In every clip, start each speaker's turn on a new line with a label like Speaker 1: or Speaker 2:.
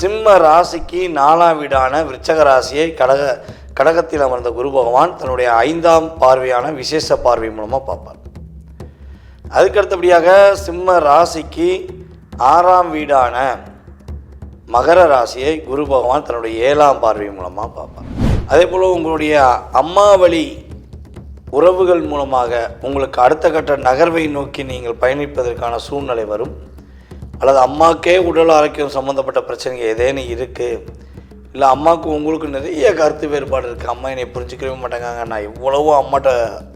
Speaker 1: சிம்ம ராசிக்கு 4ஆம் வீடான விருச்சக ராசியை கடகத்தில் அமர்ந்த குரு பகவான் தன்னுடைய 5ஆம் பார்வையான விசேஷ பார்வை மூலமாக பார்ப்பார். அதுக்கடுத்தபடியாக சிம்ம ராசிக்கு 6ஆம் வீடான மகர ராசியை குரு பகவான் தன்னுடைய 7ஆம் பார்வை மூலமாக பார்ப்பார். அதே போல் உங்களுடைய அம்மாவளி உறவுகள் மூலமாக உங்களுக்கு அடுத்த கட்ட நகர்வை நோக்கி நீங்கள் பயணிப்பதற்கான சூழ்நிலை வரும். அல்லது அம்மாக்கே உடல் ஆரோக்கியம் சம்மந்தப்பட்ட பிரச்சனைகள் ஏதேனும் இருக்குது, இல்லை அம்மாவுக்கு உங்களுக்கு நிறைய கருத்து வேறுபாடு இருக்குது, அம்மா என்னை புரிஞ்சிக்கவே மாட்டேங்காங்க, நான் எவ்வளவோ அம்மாட்ட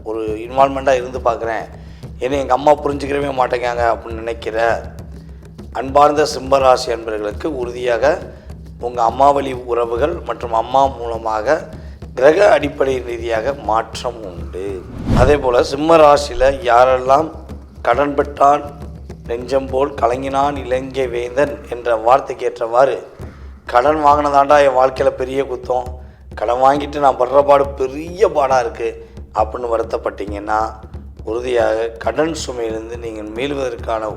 Speaker 1: ஒரு இன்வால்மெண்ட்டாக இருந்து பார்க்குறேன், என்னை எங்கள் அம்மா புரிஞ்சிக்கவே மாட்டேங்காங்க அப்படின்னு நினைக்கிற அன்பார்ந்த சிம்மராசி அன்பர்களுக்கு உறுதியாக உங்கள் அம்மாவளி உறவுகள் மற்றும் அம்மா மூலமாக கிரக அடிப்படை ரீதியாக மாற்றம் உண்டு. அதே போல் சிம்ம ராசியில் யாரெல்லாம் கடன் பெற்றான் நெஞ்சம் போல் கலங்கினான் இலங்கை வேந்தன் என்ற வார்த்தைக்கு ஏற்றவாறு கடன் வாங்கினதாண்டா என் வாழ்க்கையில் பெரிய குத்தம், கடன் வாங்கிட்டு நான் படுற பாடு பெரிய பாடாக இருக்குது அப்படின்னு வருத்தப்பட்டீங்கன்னா உறுதியாக கடன் சுமையிலிருந்து நீங்கள் மீள்வதற்கான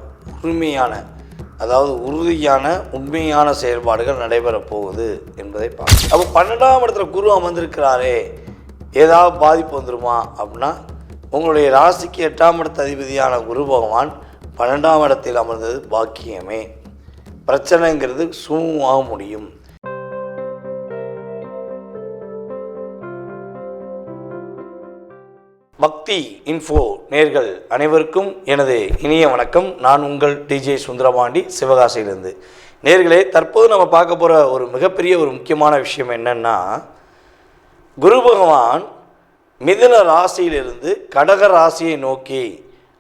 Speaker 1: உறுதியான உண்மையான செயல்பாடுகள் நடைபெறப் போகுது என்பதை பார்க்க. அப்போ 12ஆம் இடத்துல குரு அமர்ந்திருக்கிறாரே, ஏதாவது பாதிப்பு வந்துடுமா அப்படின்னா, உங்களுடைய ராசிக்கு 8ஆம் இடத்து அதிபதியான குரு பகவான் 12ஆம் இடத்தில் அமர்ந்தது பாக்கியமே. பிரச்சனைங்கிறது சுமூகமாக முடியும். பக்தி இன்ஃபோ நேர்கள் அனைவருக்கும் எனது இனிய வணக்கம். நான் உங்கள் டிஜே சுந்தரபாண்டி, சிவகாசியிலிருந்து. நேர்களே, தற்போது நம்ம பார்க்க போகிற ஒரு மிகப்பெரிய ஒரு முக்கியமான விஷயம் என்னென்னா, குரு பகவான் மிதுன ராசியிலிருந்து கடக ராசியை நோக்கி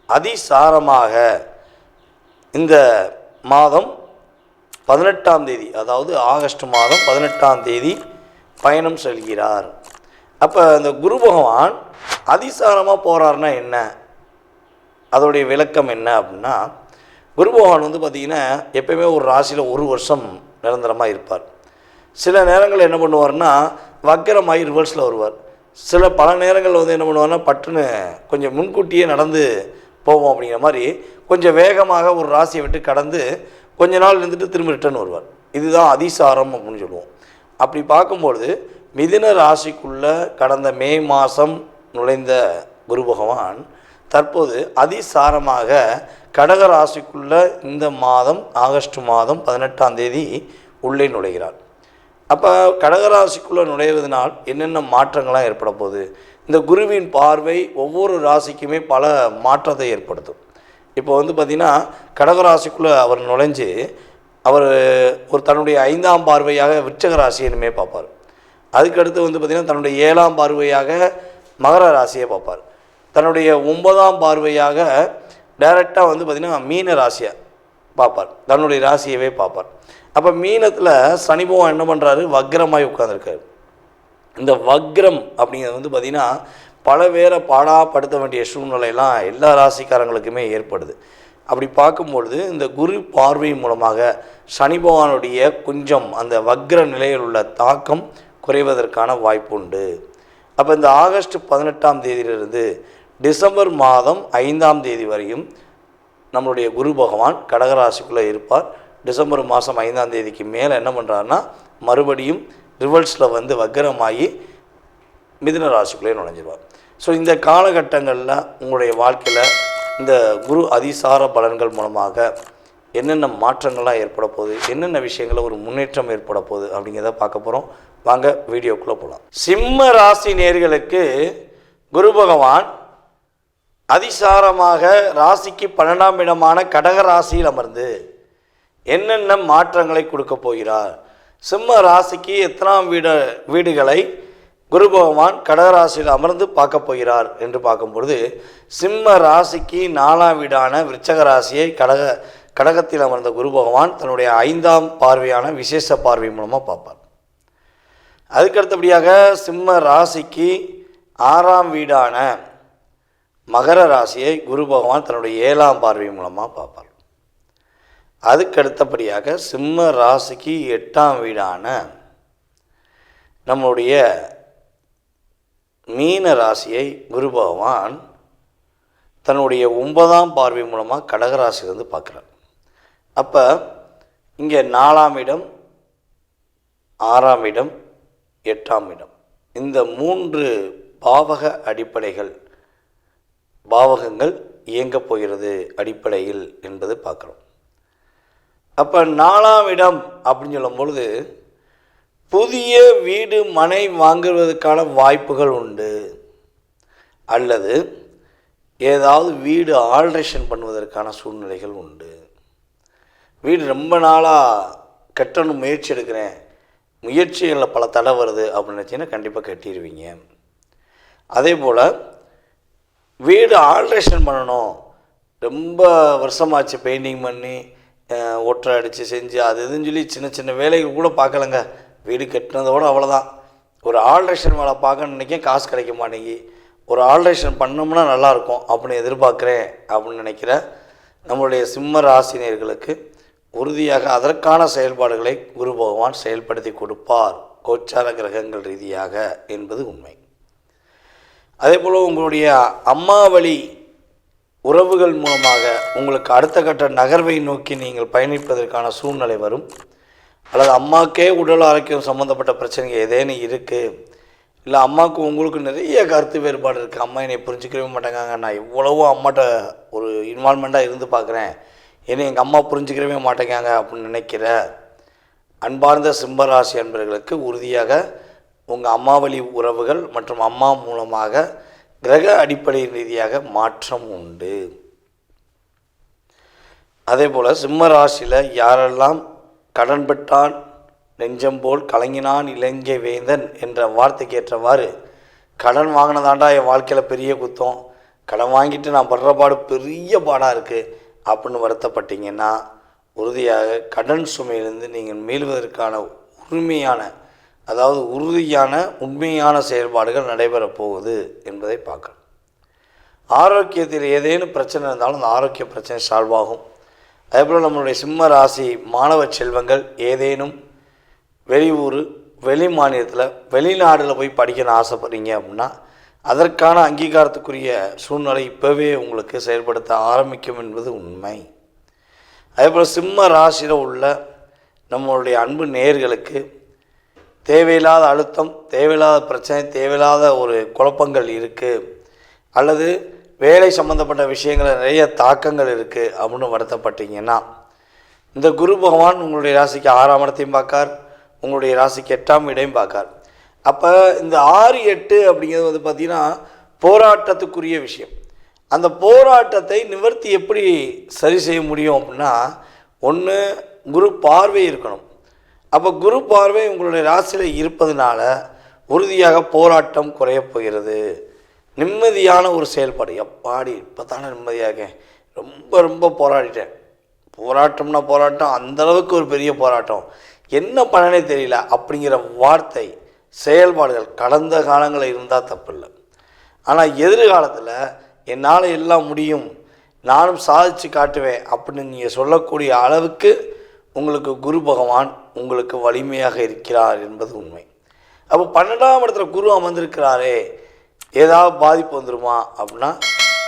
Speaker 1: அதிசாரமாக இந்த மாதம் 18ஆம் தேதி, அதாவது ஆகஸ்ட் மாதம் 18ஆம் தேதி பயணம் செல்கிறார். அப்போ இந்த குரு பகவான் அதிசாரமாக போகிறாருன்னா என்ன, அதோடைய விளக்கம் என்ன அப்படின்னா, குரு பகவான் பார்த்திங்கன்னா எப்போயுமே ஒரு ராசியில் ஒரு வருஷம் நிரந்தரமாக இருப்பார். சில நேரங்கள் என்ன பண்ணுவார்னா வக்கரமாகி ரிவர்ஸில் வருவார். பல நேரங்களில் என்ன பண்ணுவார்னா பட்டுன்னு கொஞ்சம் முன்கூட்டியே நடந்து போவோம் அப்படிங்கிற மாதிரி கொஞ்சம் வேகமாக ஒரு ராசியை விட்டு கடந்து கொஞ்ச நாள் இருந்துட்டு திரும்ப ரிட்டர்ன் வருவார். இதுதான் அதிசாரம் அப்படின்னு சொல்லுவோம். அப்படி பார்க்கும்பொழுது மிதுன ராசிக்குள்ளே கடந்த மே மாதம் நுழைந்த குரு பகவான் தற்போது அதிசாரமாக கடக ராசிக்குள்ளே இந்த மாதம் ஆகஸ்ட் மாதம் 18ஆம் தேதி உள்ளே நுழைகிறார். அப்போ கடகராசிக்குள்ளே நுழைவதனால் என்னென்ன மாற்றங்கள்லாம் ஏற்பட போகுது, இந்த குருவின் பார்வை ஒவ்வொரு ராசிக்குமே பல மாற்றத்தை ஏற்படுத்தும். இப்போ பார்த்திங்கன்னா கடகராசிக்குள்ளே அவர் நுழைஞ்சு அவர் ஒரு தன்னுடைய 5ஆம் பார்வையாக விருச்சக ராசியினுமே பார்ப்பார். அதுக்கடுத்து பார்த்திங்கன்னா தன்னுடைய 7ஆம் பார்வையாக மகர ராசியை பார்ப்பார். தன்னுடைய 9ஆம் பார்வையாக டைரெக்டாக பார்த்திங்கன்னா மீன ராசியை பார்ப்பார், தன்னுடைய ராசியவே பார்ப்பார். அப்போ மீனத்தில் சனி பகவான் என்ன பண்ணுறாரு, வக்ரமாகி உட்காந்துருக்காரு. இந்த வக்ரம் அப்படிங்கிறது பார்த்திங்கன்னா பல பேரை பாடாப்படுத்த வேண்டிய சூழ்நிலையெல்லாம் எல்லா ராசிக்காரங்களுக்குமே ஏற்படுது. அப்படி பார்க்கும்பொழுது இந்த குரு பார்வை மூலமாக சனி பகவானுடைய கொஞ்சம் அந்த வக்ர நிலையில் உள்ள தாக்கம் குறைவதற்கான வாய்ப்பு உண்டு. அப்போ இந்த ஆகஸ்ட் 18ஆம் தேதியிலிருந்து டிசம்பர் மாதம் 5ஆம் தேதி வரையும் நம்மளுடைய குரு பகவான் கடகராசிக்குள்ளே இருப்பார். டிசம்பர் மாதம் 5ஆம் தேதிக்கு மேலே என்ன பண்ணுறாருன்னா மறுபடியும் ரிவர்ஸில் வக்ரமாகி மிதுன ராசிக்குள்ளே நுழைஞ்சிருவார். ஸோ இந்த காலகட்டங்களில் உங்களுடைய வாழ்க்கையில் இந்த குரு அதிசார பலன்கள் மூலமாக என்னென்ன மாற்றங்கள்லாம் ஏற்பட போகுது, என்னென்ன விஷயங்களில் ஒரு முன்னேற்றம் ஏற்பட போகுது அப்படிங்கிறத பார்க்க போகிறோம். வாங்க வீடியோக்குள்ளே போகலாம். சிம்ம ராசி நேயர்களுக்கு குரு பகவான் அதிசாரமாக ராசிக்கு 12ஆம் இடமான கடக ராசியில் அமர்ந்து என்னென்ன மாற்றங்களை கொடுக்க போகிறார், சிம்ம ராசிக்கு எத்தனாம் வீடுகளை குரு பகவான் கடகராசியில் அமர்ந்து பார்க்க போகிறார் என்று பார்க்கும்பொழுது, சிம்ம ராசிக்கு 4ஆம் வீடான விருச்சக ராசியை கடகத்தில் அமர்ந்த குரு பகவான் தன்னுடைய 5ஆம் பார்வையான விசேஷ பார்வை மூலமாக பார்ப்பார். அதுக்கடுத்தபடியாக சிம்ம ராசிக்கு 6ஆம் வீடான மகர ராசியை குரு பகவான் தன்னுடைய 7ஆம் பார்வை மூலமாக பார்ப்பார். அதுக்கடுத்தபடியாக சிம்ம ராசிக்கு 8ஆம் வீடான நம்முடைய மீன ராசியை குரு பகவான் தன்னுடைய 9ஆம் பார்வை மூலமாக கடகராசியிலிருந்து பார்க்குறார். அப்போ இங்கே 4ஆம் இடம் 6ஆம் இடம், 8ஆம் இடம். இந்த 3 பாவக அடிப்படைகள், பாவகங்கள் இயங்கப் போகிறது அடிப்படையில் என்பது பார்க்குறோம். அப்போ 4ஆம் இடம் அப்படின்னு சொல்லும் பொழுது புதிய வீடு மனை வாங்குவதற்கான வாய்ப்புகள் உண்டு, அல்லது ஏதாவது வீடு ஆல்ட்ரேஷன் பண்ணுவதற்கான சூழ்நிலைகள் உண்டு. வீடு ரொம்ப நாளாக கட்டணும் முயற்சி எடுக்கிறேன், முயற்சிகளில் பல தடை வருது அப்படின்னு நினச்சிங்கன்னா கண்டிப்பாக கட்டிடுவீங்க. அதே போல் வீடு ஆல்ட்ரேஷன் பண்ணணும், ரொம்ப வருஷமாச்சு பெயிண்டிங் பண்ணி ஒற்றை அடித்து செஞ்சு அது இதுன்னு சொல்லி சின்ன சின்ன வேலைகள் கூட பார்க்கலங்க, வீடு கட்டினதோடு அவ்வளோதான். ஒரு ஆல்ட்ரேஷன் வேலை பார்க்க நினைக்க காசு கிடைக்க மாட்டேங்கி, ஒரு ஆல்ட்ரேஷன் பண்ணோம்னா நல்லாயிருக்கும் அப்படின்னு எதிர்பார்க்குறேன் அப்படின்னு நினைக்கிற நம்மளுடைய சிம்ம ராசினியர்களுக்கு உறுதியாக அதற்கான செயல்பாடுகளை குரு பகவான் செயல்படுத்தி கொடுப்பார், கோச்சார கிரகங்கள் ரீதியாக என்பது உண்மை. அதே போல் உங்களுடைய அம்மா வழி உறவுகள் மூலமாக உங்களுக்கு அடுத்த கட்ட நகர்வை நோக்கி நீங்கள் பயணிப்பதற்கான சூழ்நிலை வரும், அல்லது அம்மாக்கே உடல் ஆரோக்கியம் சம்மந்தப்பட்ட பிரச்சனைகள் ஏதேனும் இருக்குது, இல்லை அம்மாவுக்கு உங்களுக்கு நிறைய கருத்து வேறுபாடு இருக்குது, அம்மா என்னை புரிஞ்சிக்கவே மாட்டேங்காங்க, நான் இவ்வளவோ அம்மாட்ட ஒரு இன்வால்மெண்ட்டாக இருந்து பார்க்குறேன், என்னை எங்கள் அம்மா புரிஞ்சிக்கவே மாட்டேங்காங்க அப்படின்னு நினைக்கிற அன்பார்ந்த சிம்மராசி அன்பர்களுக்கு உறுதியாக உங்கள் அம்மா வழி உறவுகள் மற்றும் அம்மா மூலமாக கிரக அடிப்படை ரீதியாக மாற்றம் உண்டு. அதே போல் சிம்ம ராசியில் யாரெல்லாம் கடன் பெற்றான் நெஞ்சம் போல் கலங்கினான் இலங்கை வேந்தன் என்ற வார்த்தைக்கு ஏற்றவாறு கடன் வாங்கினதாண்டா என் வாழ்க்கையில் பெரிய குத்தம், கடன் வாங்கிட்டு நான் படுற பாடு பெரிய பாடாக இருக்குது அப்படின்னு வருத்தப்பட்டீங்கன்னா உறுதியாக கடன் சுமையிலிருந்து நீங்கள் மீள்வதற்கான உரிமையான, அதாவது உறுதியான உண்மையான செயல்பாடுகள் நடைபெறப் போகுது என்பதை பார்க்கணும். ஆரோக்கியத்தில் ஏதேனும் பிரச்சனை இருந்தாலும் அந்த ஆரோக்கிய பிரச்சனை சால்வ் ஆகும். அதேபோல் நம்மளுடைய சிம்ம ராசி மாணவ செல்வங்கள் ஏதேனும் வெளியூர் வெளி மாநிலத்தில் வெளிநாடில் போய் படிக்கணும்னு ஆசைப்படுறீங்க அப்படின்னா அதற்கான அங்கீகாரத்துக்குரிய சூழ்நிலை இப்போவே உங்களுக்கு செயல்படுத்த ஆரம்பிக்கும் என்பது உண்மை. அதேபோல் சிம்ம ராசியில் உள்ள நம்மளுடைய அன்பு நேயர்களுக்கு தேவையில்லாத அழுத்தம், தேவையில்லாத பிரச்சனை, தேவையில்லாத ஒரு குழப்பங்கள் இருக்குது, அல்லது வேலை சம்மந்தப்பட்ட விஷயங்களில் நிறைய தாக்கங்கள் இருக்குது அப்படின்னு வருத்தப்பட்டீங்கன்னா இந்த குரு பகவான் உங்களுடைய ராசிக்கு 6ஆம் இடத்தையும் பார்க்கார், உங்களுடைய ராசிக்கு 8ஆம் இடையும் பார்க்கார். அப்போ இந்த 6, 8 அப்படிங்கிறது வந்து பார்த்திங்கன்னா போராட்டத்துக்குரிய விஷயம். அந்த போராட்டத்தை நிவர்த்தி எப்படி சரி செய்ய முடியும் அப்படின்னா, ஒன்று குரு பார்வை இருக்கணும். அப்போ குரு பார்வை உங்களுடைய ராசியில் இருப்பதனால உறுதியாக போராட்டம் குறையப் போகிறது. நிம்மதியான ஒரு செயல்பாடு, எப்பாடி இப்போ தானே நிம்மதியாக ரொம்ப ரொம்ப போராடிட்டேன், போராட்டம்னா போராட்டம் அந்தளவுக்கு ஒரு பெரிய போராட்டம், என்ன பண்ணனே தெரியல அப்படிங்கிற வார்த்தை செயல்பாடுகள் கடந்த காலங்களில் இருந்தால் தப்பில்லை. ஆனால் எதிர்காலத்தில் என்னால் எல்லாம் முடியும், நானும் சாதித்து காட்டுவேன் அப்படின்னு நீங்கள் சொல்லக்கூடிய அளவுக்கு உங்களுக்கு குரு பகவான் உங்களுக்கு வலிமையாக இருக்கிறார் என்பது உண்மை. அப்போ 12ஆம் இடத்துல குரு அமர்ந்திருக்கிறாரே, ஏதாவது பாதிப்பு வந்துடுமா அப்படின்னா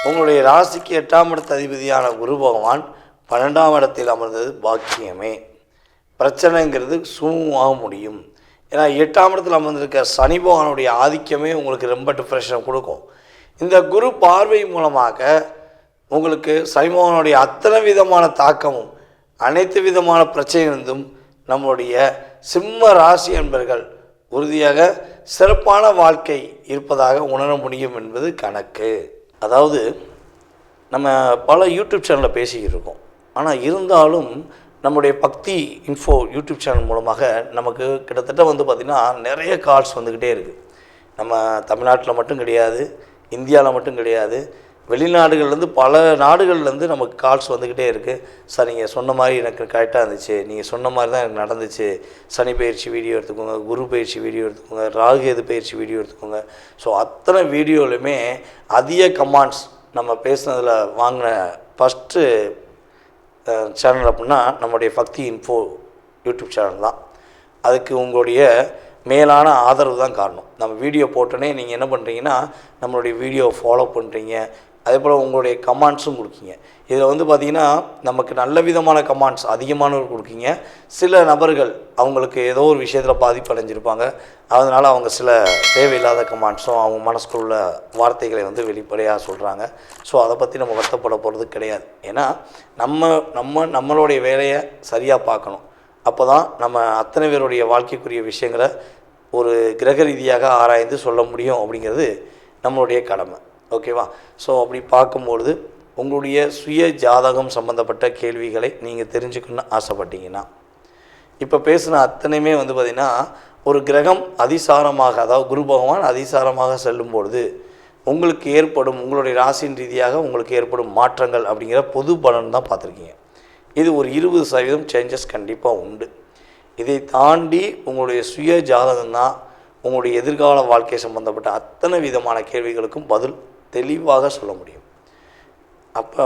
Speaker 1: உங்களுடைய ராசிக்கு 8ஆம் இடத்து அதிபதியான குரு பகவான் 12ஆம் இடத்தில் அமர்ந்தது பாக்கியமே. பிரச்சனைங்கிறது சுமூகமாக முடியும். ஏன்னா 8ஆம் இடத்தில் அமர்ந்திருக்க சனி பகவானுடைய ஆதிக்கமே உங்களுக்கு ரொம்ப டிப்ரெஷனை கொடுக்கும். இந்த குரு பார்வை மூலமாக உங்களுக்கு சனி பகவானுடைய அத்தனை விதமான தாக்கமும் அனைத்து விதமான பிரச்சனைகளிருந்தும் நம்முடைய சிம்ம ராசி என்பர்கள் உறுதியாக சிறப்பான வாழ்க்கை இருப்பதாக உணர முடியும் என்பது கணக்கு. அதாவது நம்ம பல யூடியூப் சேனலில் பேசிக்கிட்டு இருக்கோம், ஆனால் இருந்தாலும் நம்முடைய பக்தி இன்ஃபோ யூடியூப் சேனல் மூலமாக நமக்கு கிட்டத்தட்ட வந்து பார்த்திங்கன்னா நிறைய கால்ஸ் வந்துக்கிட்டே இருக்குது. நம்ம தமிழ்நாட்டில் மட்டும் கிடையாது, இந்தியாவில் மட்டும் கிடையாது, வெளிநாடுகள்லேருந்து பல நாடுகள்லேருந்து நமக்கு கால்ஸ் வந்துக்கிட்டே இருக்குது. சார் நீங்கள் சொன்ன மாதிரி எனக்கு கரெக்டாக இருந்துச்சு, நீங்கள் சொன்ன மாதிரி தான் எனக்கு நடந்துச்சு, சனி பயிற்சி வீடியோ எடுத்துக்கோங்க, குரு பயிற்சி வீடியோ எடுத்துக்கோங்க, ராகுகேது பயிற்சி வீடியோ எடுத்துக்கோங்க. ஸோ அத்தனை வீடியோலையுமே அதிக கமெண்ட்ஸ் நம்ம பேசுனதில் வாங்கின ஃபஸ்ட்டு சேனல் அப்படின்னா நம்முடைய பக்தி இன்ஃபோ யூடியூப் சேனல் தான். அதுக்கு உங்களுடைய மேலான ஆதரவு தான் காரணம். நம்ம வீடியோ போட்டோன்னே நீங்கள் என்ன பண்ணுறீங்கன்னா நம்மளுடைய வீடியோவை ஃபாலோ பண்ணுறீங்க, அதே போல் உங்களுடைய கமெண்ட்ஸும் கொடுக்கீங்க. இதில் வந்து பார்த்திங்கன்னா நமக்கு நல்ல விதமான கமெண்ட்ஸ் அதிகமானவர் கொடுக்கீங்க. சில நபர்கள் அவங்களுக்கு ஏதோ ஒரு விஷயத்தில் பாதிப்பு அடைஞ்சிருப்பாங்க. அதனால் அவங்க சில தேவையில்லாத கமெண்ட்ஸும் அவங்க மனசுக்குள்ள வார்த்தைகளை வந்து வெளிப்படையாக சொல்கிறாங்க. ஸோ அதை பற்றி நம்ம வருத்தப்பட போகிறது கிடையாது. ஏன்னா நம்மளுடைய வேலையை சரியாக பார்க்கணும். அப்போ தான் நம்ம அத்தனை பேருடைய வாழ்க்கைக்குரிய விஷயங்களை ஒரு கிரக ரீதியாக ஆராய்ந்து சொல்ல முடியும் அப்படிங்கிறது நம்மளுடைய கடமை. ஓகேவா? ஸோ அப்படி பார்க்கும்பொழுது உங்களுடைய சுய ஜாதகம் சம்மந்தப்பட்ட கேள்விகளை நீங்கள் தெரிஞ்சுக்கணும்னு ஆசைப்பட்டீங்கன்னா, இப்போ பேசின அத்தனையுமே வந்து பார்த்திங்கன்னா ஒரு கிரகம் அதிசாரமாக, அதாவது குரு பகவான் அதிசாரமாக செல்லும்பொழுது உங்களுக்கு ஏற்படும், உங்களுடைய ராசியின் ரீதியாக உங்களுக்கு ஏற்படும் மாற்றங்கள் அப்படிங்கிற பொது பலன் தான் பார்த்துருக்கீங்க. இது ஒரு 20% சேஞ்சஸ் கண்டிப்பாக உண்டு. இதை தாண்டி உங்களுடைய சுய ஜாதகம் தான் உங்களுடைய எதிர்கால வாழ்க்கை சம்பந்தப்பட்ட அத்தனை விதமான கேள்விகளுக்கும் பதில் தெளிவாக சொல்ல முடியும். அப்போ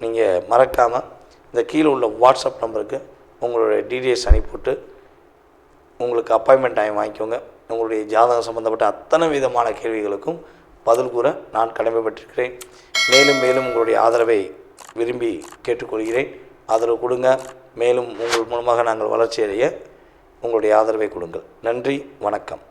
Speaker 1: நீங்கள் மறக்காமல் இந்த கீழே உள்ள வாட்ஸ்அப் நம்பருக்கு உங்களுடைய டீட்டெயில்ஸ் அனுப்பிவிட்டு உங்களுக்கு அப்பாயின்மெண்ட் டைம் வாங்கிக்கோங்க. உங்களுடைய ஜாதகம் சம்பந்தப்பட்ட அத்தனை விதமான கேள்விகளுக்கும் பதில் கூற நான் கடமைப்பட்டிருக்கிறேன். மேலும் மேலும் உங்களுடைய ஆதரவை விரும்பி கேட்டுக்கொள்கிறேன். ஆதரவு கொடுங்க. மேலும் உங்கள் மூலமாக நாங்கள் வளர்ச்சி அடைய உங்களுடைய ஆதரவை கொடுங்கள். நன்றி, வணக்கம்.